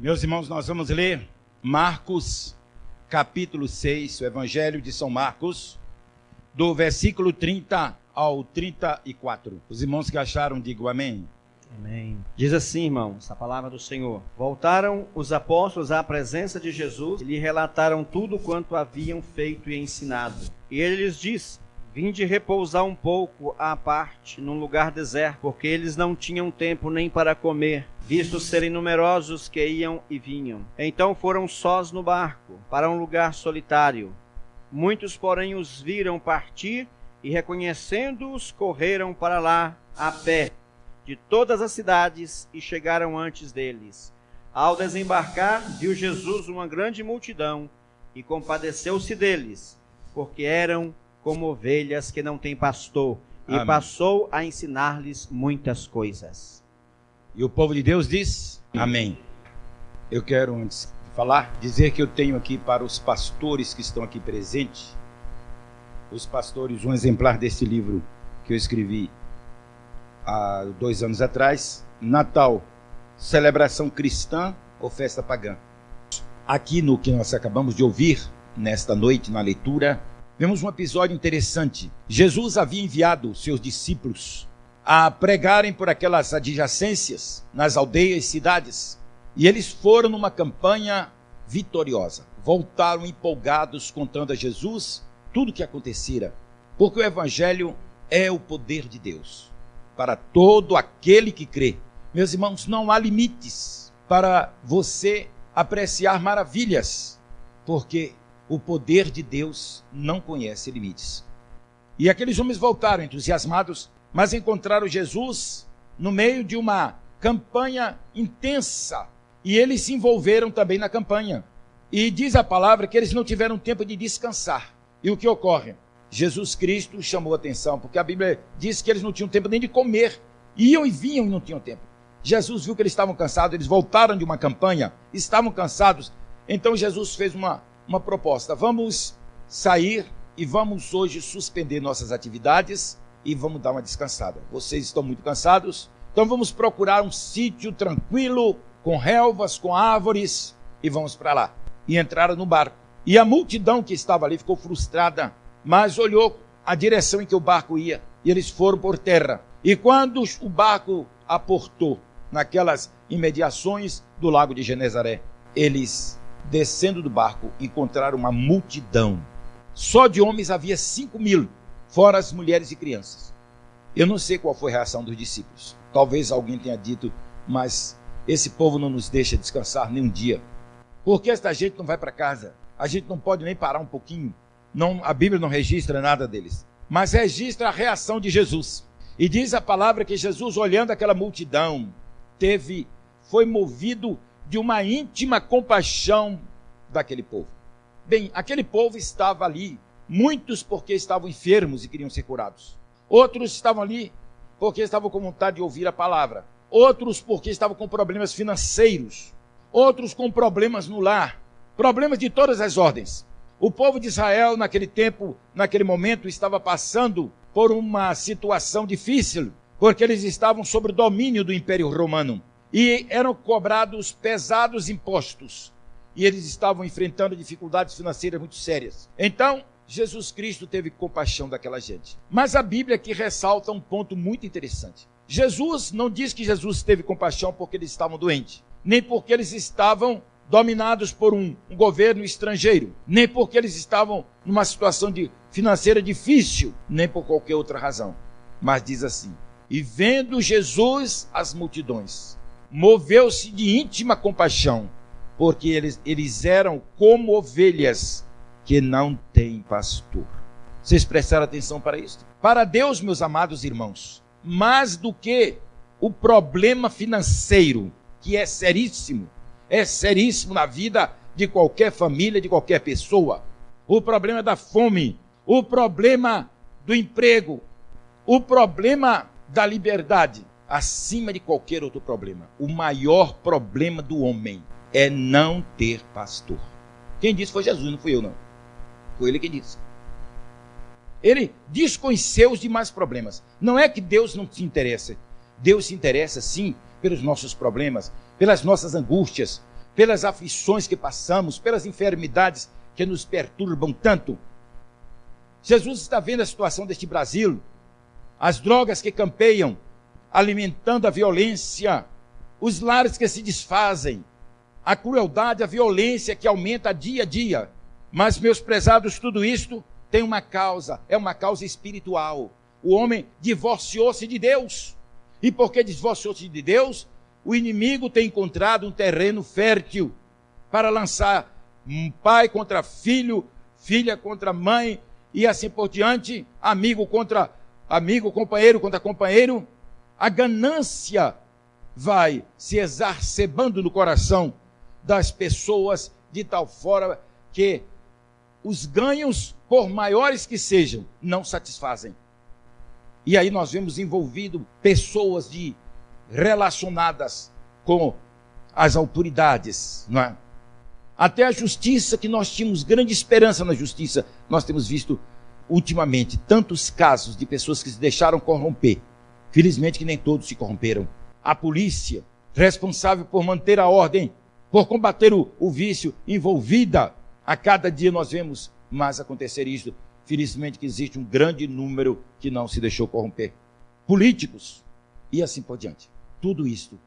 Meus irmãos, nós vamos ler Marcos, capítulo 6, o Evangelho de São Marcos, do versículo 30 ao 34. Os irmãos que acharam, digam amém. Amém. Diz assim, irmãos, a palavra do Senhor. Voltaram os apóstolos à presença de Jesus e lhe relataram tudo quanto haviam feito e ensinado. E ele lhes disse: vinde repousar um pouco à parte num lugar deserto, porque eles não tinham tempo nem para comer, visto serem numerosos que iam e vinham. Então foram sós no barco, para um lugar solitário. Muitos, porém, os viram partir e, reconhecendo-os, correram para lá a pé de todas as cidades e chegaram antes deles. Ao desembarcar, viu Jesus uma grande multidão e compadeceu-se deles, porque eram como ovelhas que não têm pastor, e Amém. Passou a ensinar-lhes muitas coisas. E o povo de Deus diz amém. Eu quero, antes de falar, dizer que eu tenho aqui para os pastores que estão aqui presentes, os pastores, um exemplar desse livro que eu escrevi há 2 anos atrás, Natal, celebração cristã ou festa pagã. Aqui no que nós acabamos de ouvir, nesta noite, na leitura, vemos um episódio interessante. Jesus havia enviado seus discípulos a pregarem por aquelas adjacências, nas aldeias e cidades, e eles foram numa campanha vitoriosa. Voltaram empolgados, contando a Jesus tudo o que acontecera, porque o Evangelho é o poder de Deus para todo aquele que crê. Meus irmãos, não há limites para você apreciar maravilhas, porque o poder de Deus não conhece limites. E aqueles homens voltaram entusiasmados, mas encontraram Jesus no meio de uma campanha intensa, e eles se envolveram também na campanha. E diz a palavra que eles não tiveram tempo de descansar. E o que ocorre? Jesus Cristo chamou a atenção, porque a Bíblia diz que eles não tinham tempo nem de comer. Iam e vinham e não tinham tempo. Jesus viu que eles estavam cansados, eles voltaram de uma campanha, estavam cansados. Então Jesus fez uma proposta: vamos sair e vamos hoje suspender nossas atividades e vamos dar uma descansada. Vocês estão muito cansados, então vamos procurar um sítio tranquilo, com relvas, com árvores, e vamos para lá. E entraram no barco. E a multidão que estava ali ficou frustrada, mas olhou a direção em que o barco ia, e eles foram por terra. E quando o barco aportou naquelas imediações do lago de Genezaré, eles, descendo do barco, encontraram uma multidão. Só de homens havia 5.000, fora as mulheres e crianças. Eu não sei qual foi a reação dos discípulos. Talvez alguém tenha dito: mas esse povo não nos deixa descansar nem um dia. Por que esta gente não vai para casa? A gente não pode nem parar um pouquinho. Não, a Bíblia não registra nada deles, mas registra a reação de Jesus. E diz a palavra que Jesus, olhando aquela multidão, foi movido de uma íntima compaixão daquele povo. Bem, aquele povo estava ali, muitos porque estavam enfermos e queriam ser curados. Outros estavam ali porque estavam com vontade de ouvir a palavra. Outros porque estavam com problemas financeiros. Outros com problemas no lar. Problemas de todas as ordens. O povo de Israel, naquele tempo, naquele momento, estava passando por uma situação difícil, porque eles estavam sob o domínio do Império Romano e eram cobrados pesados impostos, e eles estavam enfrentando dificuldades financeiras muito sérias. Então, Jesus Cristo teve compaixão daquela gente. Mas a Bíblia aqui ressalta um ponto muito interessante. Jesus não diz que Jesus teve compaixão porque eles estavam doentes, nem porque eles estavam dominados por um governo estrangeiro, nem porque eles estavam numa situação financeira difícil, nem por qualquer outra razão. Mas diz assim: e vendo Jesus as multidões, moveu-se de íntima compaixão, porque eles eram como ovelhas que não têm pastor. Vocês prestaram atenção para isso? Para Deus, meus amados irmãos, mais do que o problema financeiro, que é seríssimo na vida de qualquer família, de qualquer pessoa. O problema da fome, o problema do emprego, o problema da liberdade, acima de qualquer outro problema. O maior problema do homem é não ter pastor. Quem disse foi Jesus, não fui eu não. Foi ele quem disse. Ele desconheceu os demais problemas. Não é que Deus não se interessa. Deus se interessa sim pelos nossos problemas, pelas nossas angústias, pelas aflições que passamos, pelas enfermidades que nos perturbam tanto. Jesus está vendo a situação deste Brasil, as drogas que campeiam, alimentando a violência, os lares que se desfazem, a crueldade, a violência que aumenta dia a dia. Mas, meus prezados, tudo isto tem uma causa, é uma causa espiritual. O homem divorciou-se de Deus. E porque divorciou-se de Deus, o inimigo tem encontrado um terreno fértil para lançar um pai contra filho, filha contra mãe, e assim por diante, amigo contra amigo, companheiro contra companheiro. A ganância vai se exacerbando no coração das pessoas de tal forma que os ganhos, por maiores que sejam, não satisfazem. E aí nós vemos envolvido pessoas relacionadas com as autoridades, não é? Até a justiça, que nós tínhamos grande esperança na justiça, nós temos visto ultimamente tantos casos de pessoas que se deixaram corromper. Felizmente que nem todos se corromperam. A polícia, responsável por manter a ordem, por combater o vício, envolvida. A cada dia nós vemos mais acontecer isso. Felizmente que existe um grande número que não se deixou corromper. Políticos e assim por diante. Tudo isto.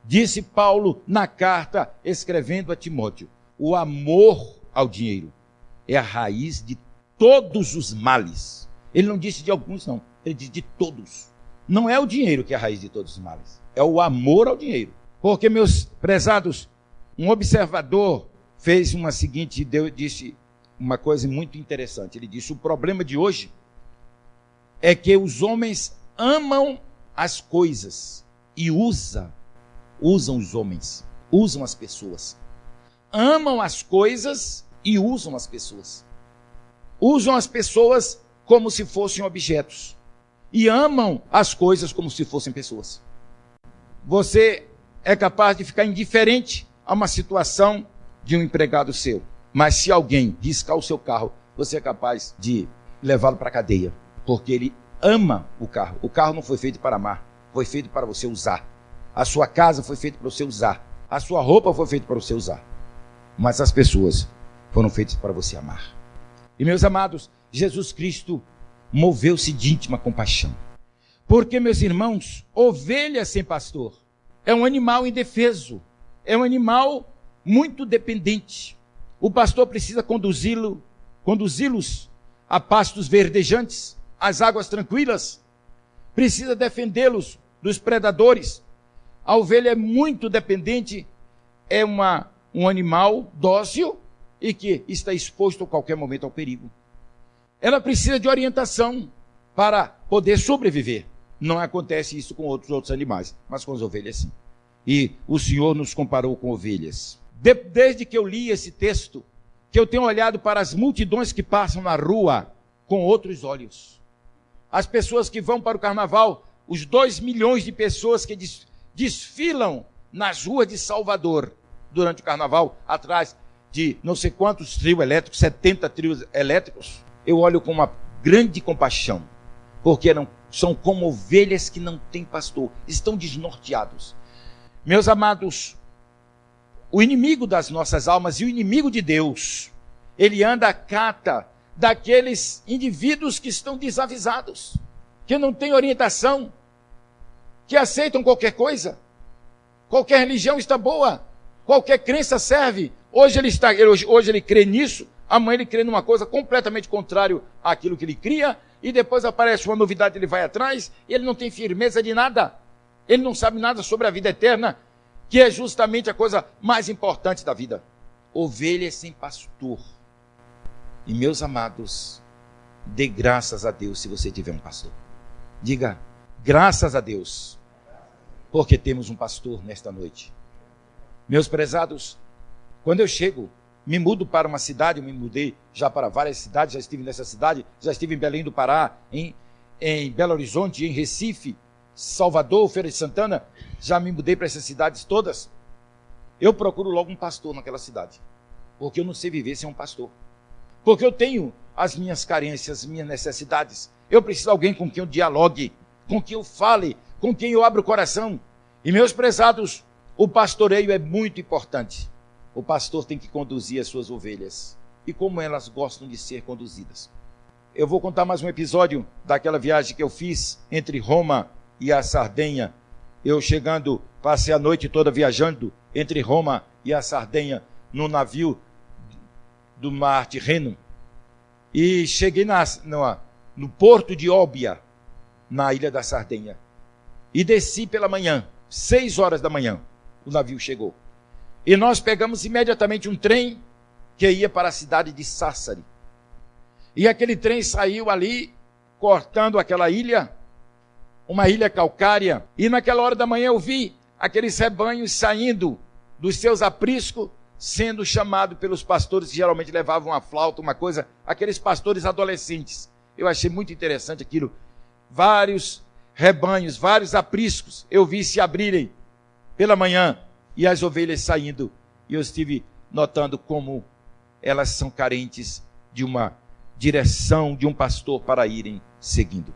Disse Paulo na carta, escrevendo a Timóteo: o amor ao dinheiro é a raiz de todos os males. Ele não disse de alguns, não. Ele disse de todos. Não é o dinheiro que é a raiz de todos os males. É o amor ao dinheiro. Porque, meus prezados, um observador fez disse uma coisa muito interessante. Ele disse: o problema de hoje é que os homens amam as coisas e usam os homens, usam as pessoas. Amam as coisas e usam as pessoas. Usam as pessoas como se fossem objetos. E amam as coisas como se fossem pessoas. Você é capaz de ficar indiferente a uma situação de um empregado seu. Mas se alguém riscar o seu carro, você é capaz de levá-lo para a cadeia. Porque ele ama o carro. O carro não foi feito para amar, foi feito para você usar. A sua casa foi feita para você usar. A sua roupa foi feita para você usar. Mas as pessoas foram feitas para você amar. E, meus amados, Jesus Cristo moveu-se de íntima compaixão. Porque, meus irmãos, ovelha sem pastor é um animal indefeso. É um animal muito dependente. O pastor precisa conduzi-los a pastos verdejantes, às águas tranquilas. Precisa defendê-los dos predadores. A ovelha é muito dependente, é um animal dócil e que está exposto a qualquer momento ao perigo. Ela precisa de orientação para poder sobreviver. Não acontece isso com outros animais, mas com as ovelhas sim. E o Senhor nos comparou com ovelhas. Desde que eu li esse texto, que eu tenho olhado para as multidões que passam na rua com outros olhos. As pessoas que vão para o carnaval, os 2 milhões de pessoas que desfilam nas ruas de Salvador durante o carnaval, atrás de não sei quantos trios elétricos, 70 trios elétricos. Eu olho com uma grande compaixão, porque são como ovelhas que não têm pastor, estão desnorteados. Meus amados, o inimigo das nossas almas e o inimigo de Deus, ele anda à cata daqueles indivíduos que estão desavisados, que não têm orientação, que aceitam qualquer coisa. Qualquer religião está boa, qualquer crença serve. Hoje ele crê nisso, amanhã ele crê numa coisa completamente contrária àquilo que ele cria, e depois aparece uma novidade, ele vai atrás, e ele não tem firmeza de nada. Ele não sabe nada sobre a vida eterna, que é justamente a coisa mais importante da vida. Ovelha sem pastor. E, meus amados, dê graças a Deus se você tiver um pastor. Diga, graças a Deus, porque temos um pastor nesta noite. Meus prezados, quando eu me mudo para uma cidade, eu me mudei já para várias cidades, já estive nessa cidade, já estive em Belém do Pará, em Belo Horizonte, em Recife, Salvador, Feira de Santana, já me mudei para essas cidades todas. Eu procuro logo um pastor naquela cidade, porque eu não sei viver sem um pastor. Porque eu tenho as minhas carências, as minhas necessidades. Eu preciso de alguém com quem eu dialogue, com quem eu fale, com quem eu abra o coração. E, meus prezados, o pastoreio é muito importante. o pastor tem que conduzir as suas ovelhas. E como elas gostam de ser conduzidas. Eu vou contar mais um episódio daquela viagem que eu fiz entre Roma e a Sardenha. Eu chegando, passei a noite toda viajando entre Roma e a Sardenha, no navio do mar Tirreno. E cheguei no porto de Olbia, na ilha da Sardenha. E desci pela manhã, 6 horas da manhã, o navio chegou. E nós pegamos imediatamente um trem que ia para a cidade de Sassari. E aquele trem saiu ali, cortando aquela ilha, uma ilha calcária. E naquela hora da manhã eu vi aqueles rebanhos saindo dos seus apriscos, sendo chamados pelos pastores que geralmente levavam uma flauta, uma coisa, aqueles pastores adolescentes. Eu achei muito interessante aquilo. Vários rebanhos, vários apriscos, eu vi se abrirem pela manhã e as ovelhas saindo. E eu estive notando como elas são carentes de uma direção de um pastor para irem seguindo.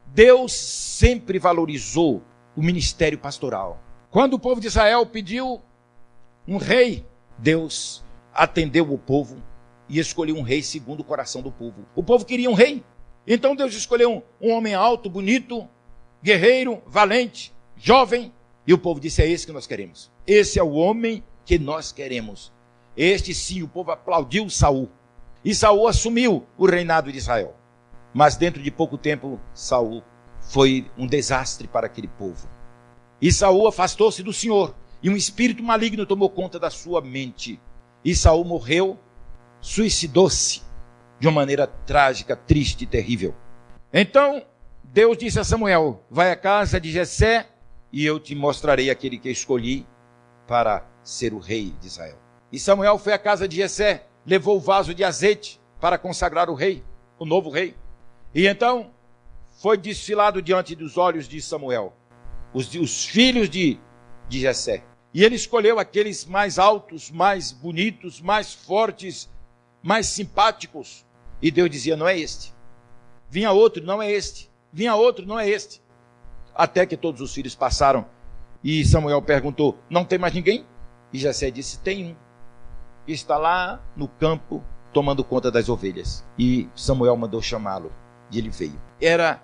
Deus sempre valorizou o ministério pastoral. Quando o povo de Israel pediu um rei, Deus atendeu o povo e escolheu um rei segundo o coração do povo. O povo queria um rei. Então Deus escolheu um homem alto, bonito, guerreiro, valente, jovem. E o povo disse, é esse que nós queremos. Esse é o homem que nós queremos. Este sim, o povo aplaudiu Saul. E Saul assumiu o reinado de Israel. Mas dentro de pouco tempo, Saul foi um desastre para aquele povo. E Saul afastou-se do Senhor. E um espírito maligno tomou conta da sua mente. E Saul morreu, suicidou-se de uma maneira trágica, triste e terrível. Então, Deus disse a Samuel, vai à casa de Jessé e eu te mostrarei aquele que escolhi para ser o rei de Israel. E Samuel foi à casa de Jessé, levou o vaso de azeite para consagrar o rei, o novo rei. E então foi desfilado diante dos olhos de Samuel, os filhos de Jessé. E ele escolheu aqueles mais altos, mais bonitos, mais fortes, mais simpáticos. E Deus dizia, não é este. Vinha outro, não é este. Vinha outro, não é este. Até que todos os filhos passaram. E Samuel perguntou, não tem mais ninguém? E Jessé disse, tem um. Está lá no campo, tomando conta das ovelhas. E Samuel mandou chamá-lo. E ele veio. Era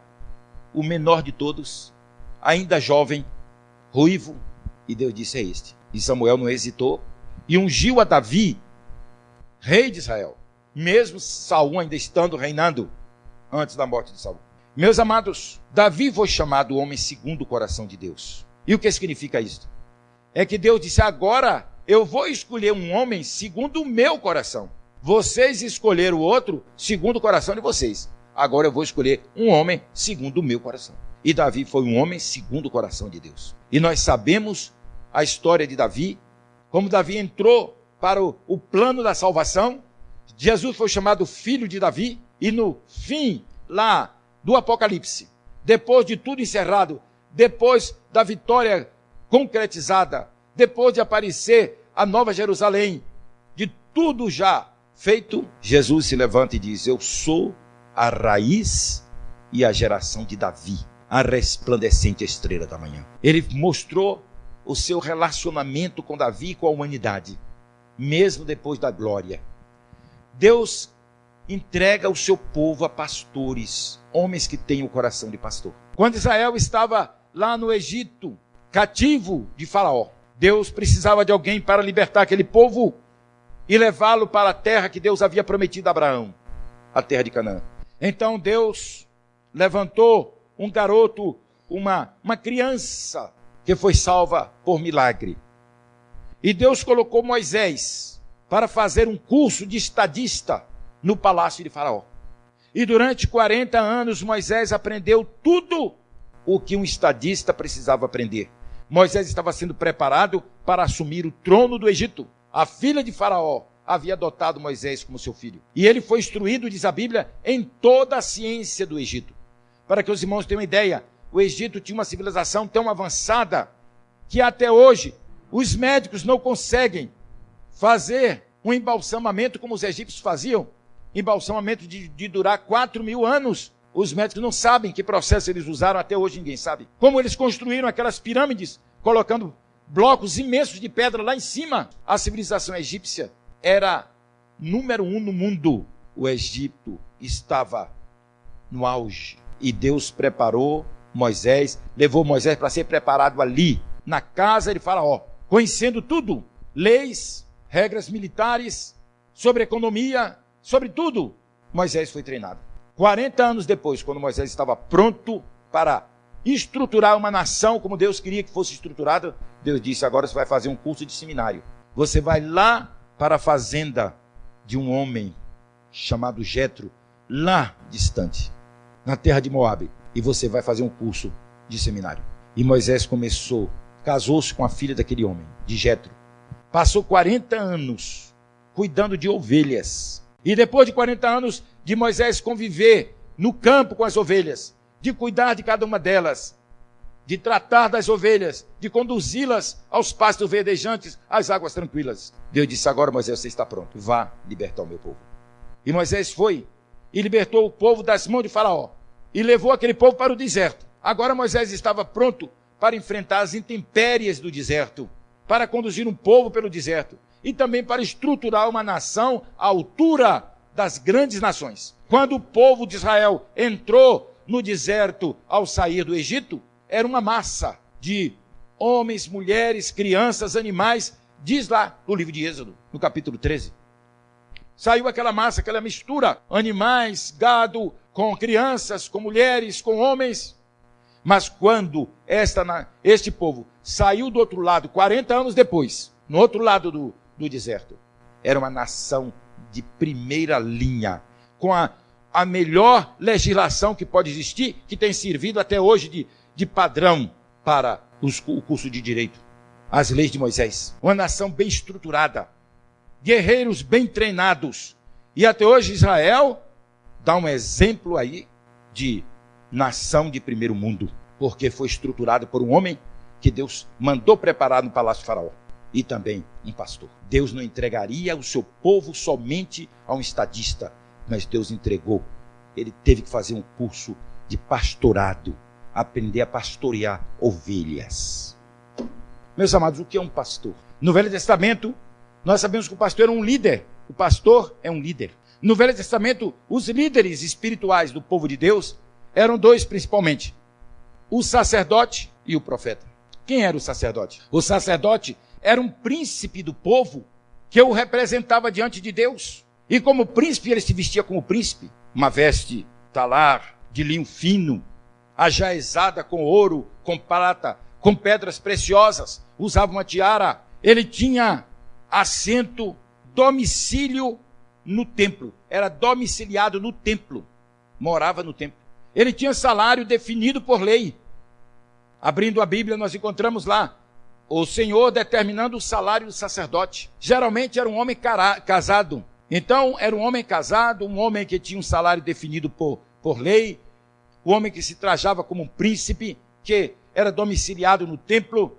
o menor de todos, ainda jovem, ruivo. E Deus disse, é este. E Samuel não hesitou. E ungiu a Davi, rei de Israel. Mesmo Saul ainda estando reinando, antes da morte de Saul. Meus amados, Davi foi chamado homem segundo o coração de Deus. E o que significa isso? É que Deus disse, agora eu vou escolher um homem segundo o meu coração. Vocês escolheram o outro segundo o coração de vocês. Agora eu vou escolher um homem segundo o meu coração. E Davi foi um homem segundo o coração de Deus. E nós sabemos a história de Davi, como Davi entrou para o plano da salvação. Jesus foi chamado filho de Davi. E no fim lá do Apocalipse, depois de tudo encerrado, depois da vitória concretizada, depois de aparecer a Nova Jerusalém, de tudo já feito, Jesus se levanta e diz, eu sou a raiz e a geração de Davi, a resplandecente estrela da manhã. Ele mostrou o seu relacionamento com Davi e com a humanidade, mesmo depois da glória. Deus entrega o seu povo a pastores, homens que têm o coração de pastor. Quando Israel estava lá no Egito, cativo de Faraó, Deus precisava de alguém para libertar aquele povo e levá-lo para a terra que Deus havia prometido a Abraão, a terra de Canaã. Então Deus levantou um garoto, uma criança que foi salva por milagre. E Deus colocou Moisés para fazer um curso de estadista no palácio de Faraó. E durante 40 anos Moisés aprendeu tudo o que um estadista precisava aprender. Moisés estava sendo preparado para assumir o trono do Egito. A filha de Faraó havia adotado Moisés como seu filho. E ele foi instruído, diz a Bíblia, em toda a ciência do Egito. Para que os irmãos tenham uma ideia, o Egito tinha uma civilização tão avançada que até hoje os médicos não conseguem fazer um embalsamamento como os egípcios faziam. Embalsamamento de durar 4.000 anos. Os médicos não sabem que processo eles usaram, até hoje ninguém sabe. Como eles construíram aquelas pirâmides, colocando blocos imensos de pedra lá em cima. A civilização egípcia era número 1 no mundo. O Egito estava no auge. E Deus preparou Moisés, levou Moisés para ser preparado ali, na casa de Faraó, conhecendo tudo, leis, regras militares, sobre economia, sobre tudo. Moisés foi treinado. 40 anos depois, quando Moisés estava pronto para estruturar uma nação como Deus queria que fosse estruturada, Deus disse: agora você vai fazer um curso de seminário. Você vai lá para a fazenda de um homem chamado Jetro, lá distante, na terra de Moabe, e você vai fazer um curso de seminário. E Moisés começou, casou-se com a filha daquele homem, de Jetro. Passou 40 anos cuidando de ovelhas. E depois de 40 anos de Moisés conviver no campo com as ovelhas, de cuidar de cada uma delas, de tratar das ovelhas, de conduzi-las aos pastos verdejantes, às águas tranquilas, Deus disse: agora, Moisés, você está pronto, vá libertar o meu povo. E Moisés foi e libertou o povo das mãos de Faraó e levou aquele povo para o deserto. Agora Moisés estava pronto para enfrentar as intempéries do deserto, para conduzir um povo pelo deserto e também para estruturar uma nação à altura das grandes nações. Quando o povo de Israel entrou no deserto ao sair do Egito, era uma massa de homens, mulheres, crianças, animais, diz lá no livro de Êxodo, no capítulo 13. Saiu aquela massa, aquela mistura, animais, gado, com crianças, com mulheres, com homens. Mas quando este povo saiu do outro lado, 40 anos depois, no outro lado do deserto, era uma nação de primeira linha, com a melhor legislação que pode existir, que tem servido até hoje de padrão para o curso de direito, as leis de Moisés. Uma nação bem estruturada, guerreiros bem treinados. E até hoje Israel dá um exemplo aí de nação de primeiro mundo, porque foi estruturado por um homem que Deus mandou preparar no palácio de Faraó, e também um pastor. Deus não entregaria o seu povo somente a um estadista, mas Deus entregou. Ele teve que fazer um curso de pastorado, aprender a pastorear ovelhas. Meus amados, o que é um pastor? No Velho Testamento, nós sabemos que o pastor é um líder. O pastor é um líder. No Velho Testamento, os líderes espirituais do povo de Deus eram dois principalmente: o sacerdote e o profeta. Quem era o sacerdote? O sacerdote era um príncipe do povo que o representava diante de Deus. E como príncipe, ele se vestia como príncipe. Uma veste talar, de linho fino, ajaezada com ouro, com prata, com pedras preciosas. Usava uma tiara. Ele tinha assento, domicílio no templo. Era domiciliado no templo. Morava no templo. Ele tinha salário definido por lei. Abrindo a Bíblia, nós encontramos lá o Senhor determinando o salário do sacerdote. Geralmente era um homem casado. Então, era um homem casado, um homem que tinha um salário definido por lei, um homem que se trajava como um príncipe, que era domiciliado no templo.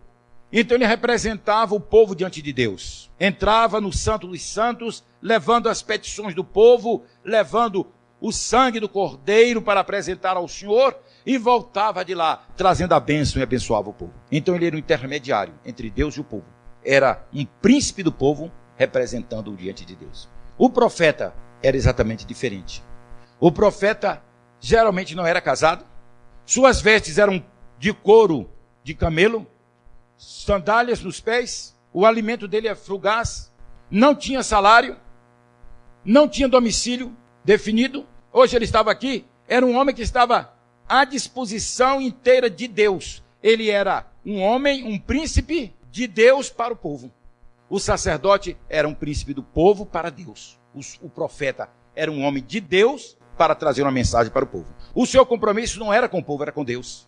Então, ele representava o povo diante de Deus. Entrava no Santo dos Santos, levando as petições do povo, levando o sangue do cordeiro para apresentar ao Senhor, e voltava de lá, trazendo a bênção e abençoava o povo. Então ele era um intermediário entre Deus e o povo. Era um príncipe do povo, representando-o diante de Deus. O profeta era exatamente diferente. O profeta geralmente não era casado, suas vestes eram de couro de camelo, sandálias nos pés, o alimento dele é frugaz, não tinha salário, não tinha domicílio definido. Hoje ele estava aqui, era um homem que estava à disposição inteira de Deus. Ele era um homem, um príncipe de Deus para o povo. O sacerdote era um príncipe do povo para Deus. O profeta era um homem de Deus para trazer uma mensagem para o povo. O seu compromisso não era com o povo, era com Deus.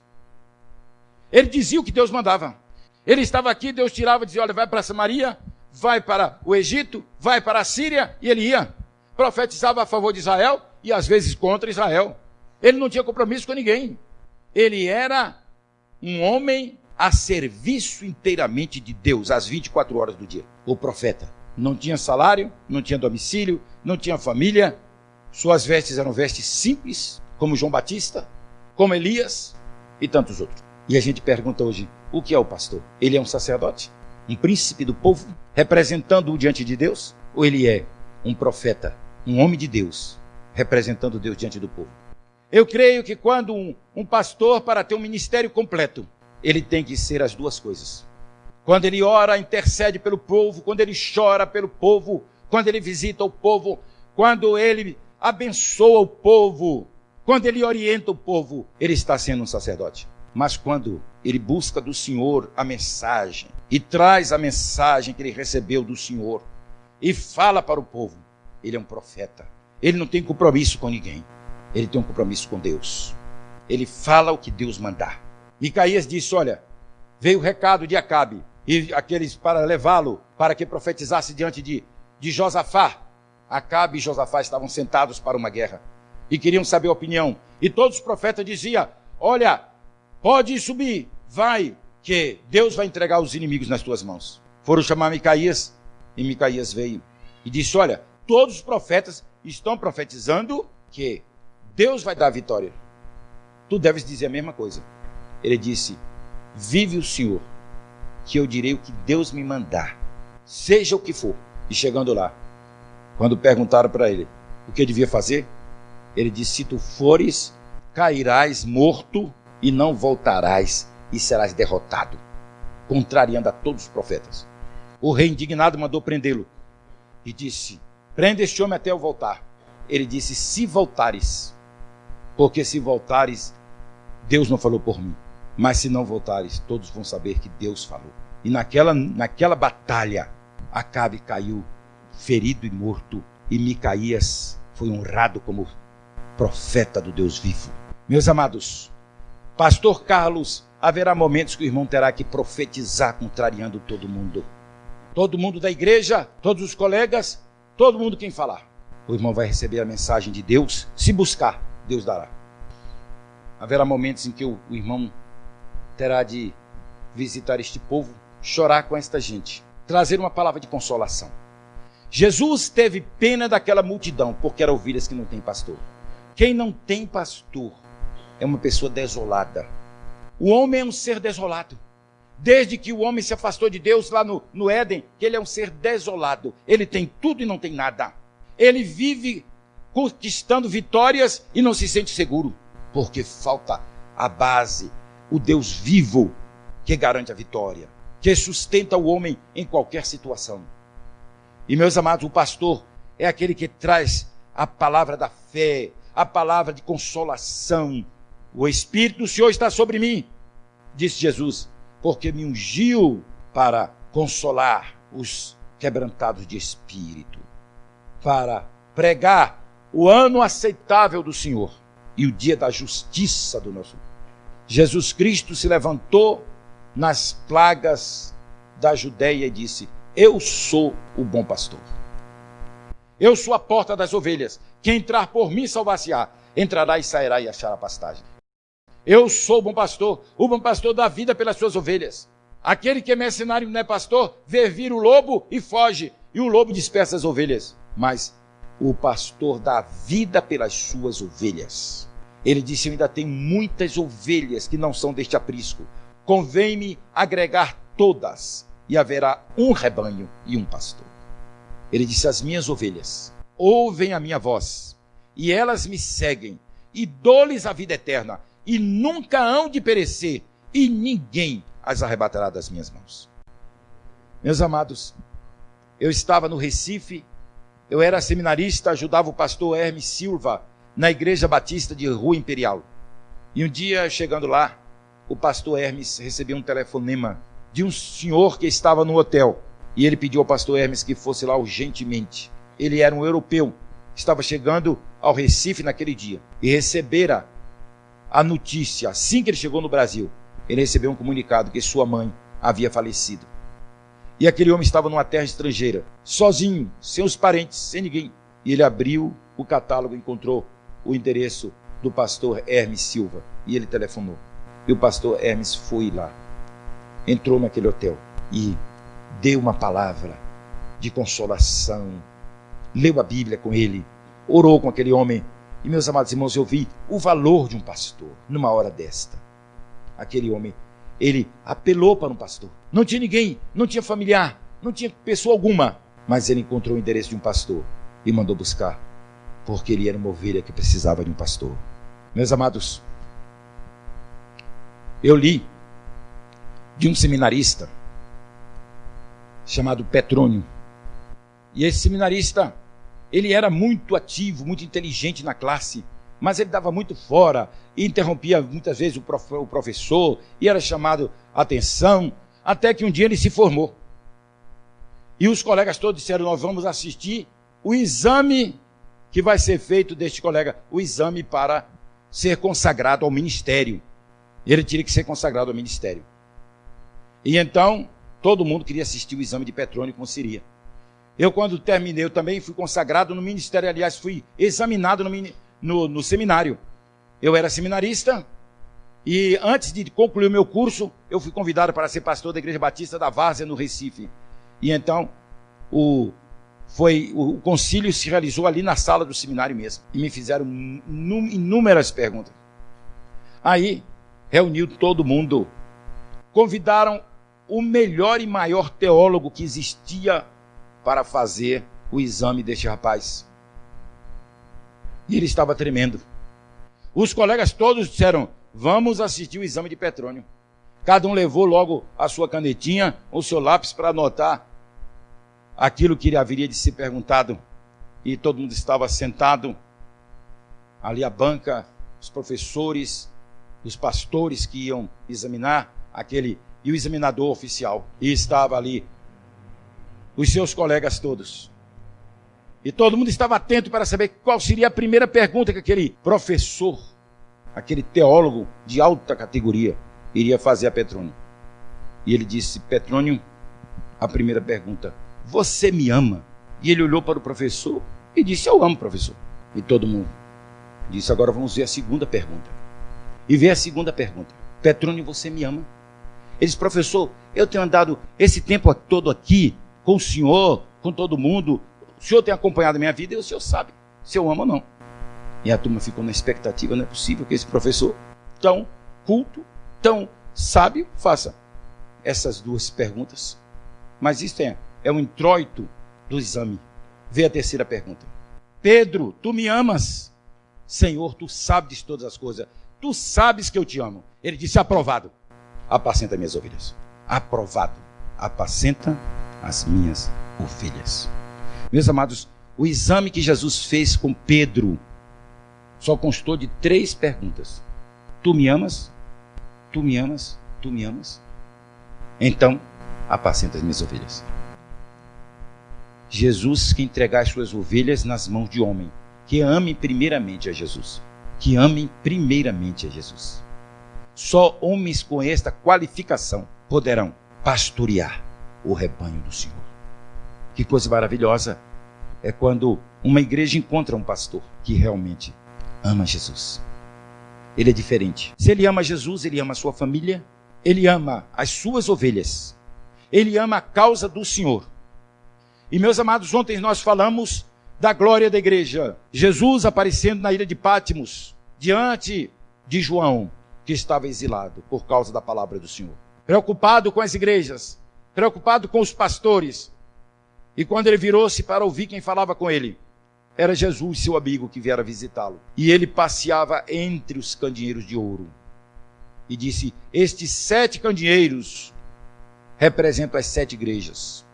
Ele dizia o que Deus mandava. Ele estava aqui, Deus tirava e dizia: olha, vai para Samaria, vai para o Egito, vai para a Síria, e ele ia. Profetizava a favor de Israel e às vezes contra Israel. Ele não tinha compromisso com ninguém. Ele era um homem a serviço inteiramente de Deus, às 24 horas do dia. O profeta não tinha salário, não tinha domicílio, não tinha família. Suas vestes eram vestes simples, como João Batista, como Elias e tantos outros. E a gente pergunta hoje: O que é o pastor? Ele é um sacerdote? Um príncipe do povo? Representando-o diante de Deus? Ou ele é um profeta, um homem de Deus, representando Deus diante do povo? Eu creio que quando um pastor, para ter um ministério completo, ele tem que ser as duas coisas. Quando ele ora, intercede pelo povo, quando ele chora pelo povo, quando ele visita o povo, quando ele abençoa o povo, quando ele orienta o povo, ele está sendo um sacerdote. Mas quando ele busca do Senhor a mensagem e traz a mensagem que ele recebeu do Senhor e fala para o povo, ele é um profeta. Ele não tem compromisso com ninguém. Ele tem um compromisso com Deus. Ele fala o que Deus mandar. Micaías disse, olha, veio o recado de Acabe e aqueles para levá-lo para que profetizasse diante de Josafá. Acabe e Josafá estavam sentados para uma guerra e queriam saber a opinião. E todos os profetas diziam, olha, pode subir, vai, que Deus vai entregar os inimigos nas tuas mãos. Foram chamar Micaías e Micaías veio e disse, olha, todos os profetas estão profetizando que Deus vai dar a vitória. Tu deves dizer a mesma coisa. Ele disse, vive o Senhor, que eu direi o que Deus me mandar, seja o que for. E chegando lá, quando perguntaram para ele o que devia fazer, ele disse, se tu fores, cairás morto e não voltarás e serás derrotado, contrariando a todos os profetas. O rei indignado mandou prendê-lo e disse, prenda este homem até eu voltar. Ele disse, se voltares, porque se voltares, Deus não falou por mim, mas se não voltares, todos vão saber que Deus falou. E naquela batalha, Acabe caiu ferido e morto, e Micaías foi honrado como profeta do Deus vivo. Meus amados, pastor Carlos, haverá momentos que o irmão terá que profetizar contrariando todo mundo. Todo mundo da igreja, todos os colegas, todo mundo quem falar. O irmão vai receber a mensagem de Deus, se buscar, Deus dará. Haverá momentos em que o irmão terá de visitar este povo, chorar com esta gente, trazer uma palavra de consolação. Jesus teve pena daquela multidão, porque eram ovelhas que não têm pastor. Quem não tem pastor é uma pessoa desolada. O homem é um ser desolado. Desde que o homem se afastou de Deus lá no Éden, que ele é um ser desolado. Ele tem tudo e não tem nada. Ele vive conquistando vitórias e não se sente seguro, porque falta a base, o Deus vivo, que garante a vitória, que sustenta o homem em qualquer situação. E, meus amados, o pastor é aquele que traz a palavra da fé, a palavra de consolação. O Espírito do Senhor está sobre mim, disse Jesus, porque me ungiu para consolar os quebrantados de espírito, para pregar o ano aceitável do Senhor e o dia da justiça do nosso Deus. Jesus Cristo se levantou nas plagas da Judeia e disse, eu sou o bom pastor. Eu sou a porta das ovelhas. Quem entrar por mim salvar-se-á. Entrará e sairá e achará pastagem. Eu sou o bom pastor dá vida pelas suas ovelhas. Aquele que é mercenário e não é pastor, vê vir o lobo e foge, e o lobo dispersa as ovelhas. Mas o pastor dá vida pelas suas ovelhas. Ele disse, eu ainda tenho muitas ovelhas que não são deste aprisco. Convém-me agregar todas, e haverá um rebanho e um pastor. Ele disse, as minhas ovelhas ouvem a minha voz, e elas me seguem, e dou-lhes a vida eterna, e nunca hão de perecer, e ninguém as arrebatará das minhas mãos. Meus amados, eu estava no Recife, eu era seminarista, ajudava o pastor Hermes Silva na Igreja Batista de Rua Imperial. E um dia, chegando lá, o pastor Hermes recebeu um telefonema de um senhor que estava no hotel. E ele pediu ao pastor Hermes que fosse lá urgentemente. Ele era um europeu, estava chegando ao Recife naquele dia. E recebera a notícia, assim que ele chegou no Brasil, ele recebeu um comunicado que sua mãe havia falecido. E aquele homem estava numa terra estrangeira, sozinho, sem os parentes, sem ninguém. E ele abriu o catálogo e encontrou o endereço do pastor Hermes Silva. E ele telefonou. E o pastor Hermes foi lá, entrou naquele hotel e deu uma palavra de consolação, leu a Bíblia com ele, orou com aquele homem. E, meus amados irmãos, eu vi o valor de um pastor numa hora desta. Aquele homem ele apelou para um pastor. Não tinha ninguém, não tinha familiar, não tinha pessoa alguma, mas ele encontrou o endereço de um pastor e mandou buscar, porque ele era uma ovelha que precisava de um pastor. Meus amados, eu li de um seminarista chamado Petrônio, e esse seminarista, ele era muito ativo, muito inteligente na classe, mas ele dava muito fora e interrompia muitas vezes o professor e era chamado a atenção, até que um dia ele se formou. E os colegas todos disseram: nós vamos assistir o exame que vai ser feito deste colega, o exame para ser consagrado ao ministério. Ele teria que ser consagrado ao ministério. E então, todo mundo queria assistir o exame de Petrônio, como seria. Eu, quando terminei, eu também fui consagrado no ministério, aliás, fui examinado no seminário. Eu era seminarista e antes de concluir o meu curso, eu fui convidado para ser pastor da Igreja Batista da Várzea, no Recife. E então, o concílio se realizou ali na sala do seminário mesmo. E me fizeram inúmeras perguntas. Aí, reuniu todo mundo. Convidaram o melhor e maior teólogo que existia para fazer o exame deste rapaz. E ele estava tremendo. Os colegas todos disseram: vamos assistir o exame de Petrônio. Cada um levou logo a sua canetinha, o seu lápis para anotar aquilo que ele haveria de ser perguntado. E todo mundo estava sentado. Ali a banca, os professores, os pastores que iam examinar e o examinador oficial. E estava ali os seus colegas todos. E todo mundo estava atento para saber qual seria a primeira pergunta que aquele professor, aquele teólogo de alta categoria, iria fazer a Petrônio. E ele disse: Petrônio, a primeira pergunta: você me ama? E ele olhou para o professor e disse: eu amo, professor. E todo mundo disse: agora vamos ver a segunda pergunta. E veio a segunda pergunta: Petrônio, você me ama? Ele disse: professor, eu tenho andado esse tempo todo aqui com o senhor, com todo mundo. O senhor tem acompanhado a minha vida e o senhor sabe se eu amo ou não. E a turma ficou na expectativa: não é possível que esse professor tão culto, tão sábio, faça essas duas perguntas. Mas isso é um introito do exame. Vê a terceira pergunta: Pedro, tu me amas? Senhor, tu sabes de todas as coisas. Tu sabes que eu te amo. Ele disse: aprovado. Apacenta minhas ovelhas. Aprovado. Apacenta as minhas ovelhas. Meus amados, o exame que Jesus fez com Pedro só constou de 3 perguntas: tu me amas? Tu me amas? Tu me amas? Então, apacenta as minhas ovelhas. Jesus quer entregar as suas ovelhas nas mãos de homem que amem primeiramente a Jesus. Que amem primeiramente a Jesus. Só homens com esta qualificação poderão pastorear o rebanho do Senhor. Que coisa maravilhosa é quando uma igreja encontra um pastor que realmente ama Jesus. Ele é diferente. Se ele ama Jesus, ele ama a sua família, ele ama as suas ovelhas, ele ama a causa do Senhor. E meus amados, ontem nós falamos da glória da igreja. Jesus aparecendo na ilha de Pátimos, diante de João, que estava exilado por causa da palavra do Senhor. Preocupado com as igrejas, preocupado com os pastores. E quando ele virou-se para ouvir quem falava com ele, era Jesus, seu amigo, que viera visitá-lo. E ele passeava entre os candeeiros de ouro. E disse: estes 7 candeeiros representam as 7 igrejas.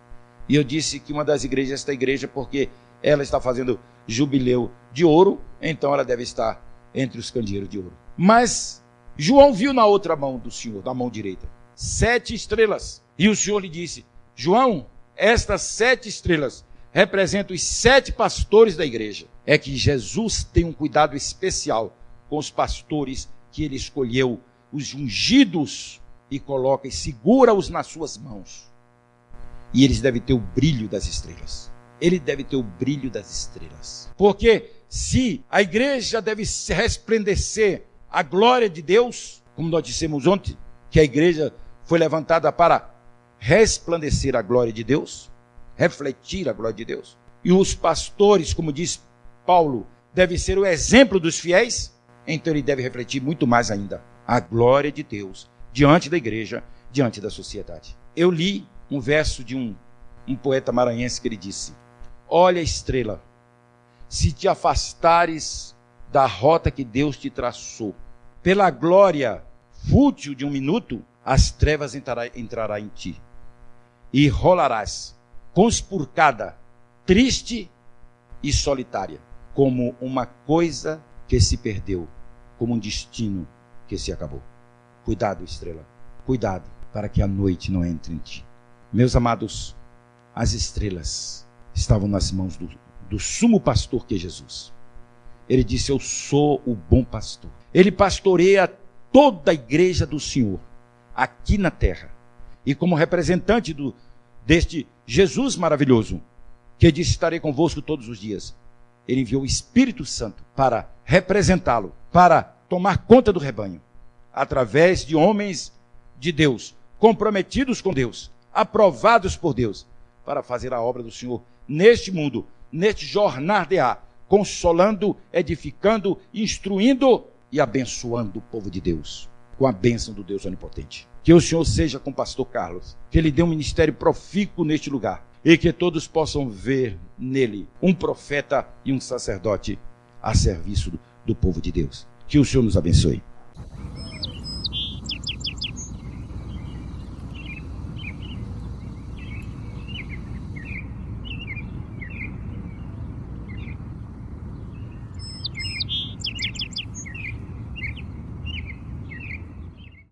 E eu disse que uma das igrejas é esta igreja, porque ela está fazendo jubileu de ouro, então ela deve estar entre os candeeiros de ouro. Mas João viu na outra mão do Senhor, na mão direita, 7 estrelas. E o Senhor lhe disse: João, estas 7 estrelas representam os 7 pastores da igreja. É que Jesus tem um cuidado especial com os pastores que ele escolheu, os ungidos, e coloca e segura-os nas suas mãos. E eles devem ter o brilho das estrelas. Ele deve ter o brilho das estrelas. Porque se a igreja deve resplandecer a glória de Deus, como nós dissemos ontem, que a igreja foi levantada para resplandecer a glória de Deus, refletir a glória de Deus. E os pastores, como diz Paulo, devem ser o exemplo dos fiéis, então ele deve refletir muito mais ainda a glória de Deus, diante da igreja, diante da sociedade. Eu li um verso de um poeta maranhense que ele disse: olha, estrela, se te afastares da rota que Deus te traçou, pela glória fútil de um minuto, as trevas entrará em ti, e rolarás conspurcada, triste e solitária, como uma coisa que se perdeu, como um destino que se acabou. Cuidado, estrela, cuidado, para que a noite não entre em ti. Meus amados, as estrelas estavam nas mãos do sumo pastor que é Jesus. Ele disse: eu sou o bom pastor. Ele pastoreia toda a igreja do Senhor, aqui na terra. E como representante deste Jesus maravilhoso, que disse: estarei convosco todos os dias, ele enviou o Espírito Santo para representá-lo, para tomar conta do rebanho, através de homens de Deus, comprometidos com Deus, aprovados por Deus, para fazer a obra do Senhor neste mundo, neste jornar de ar, consolando, edificando, instruindo e abençoando o povo de Deus, com a bênção do Deus onipotente. Que o Senhor seja com o pastor Carlos, que ele dê um ministério profícuo neste lugar, e que todos possam ver nele um profeta e um sacerdote a serviço do povo de Deus. Que o Senhor nos abençoe.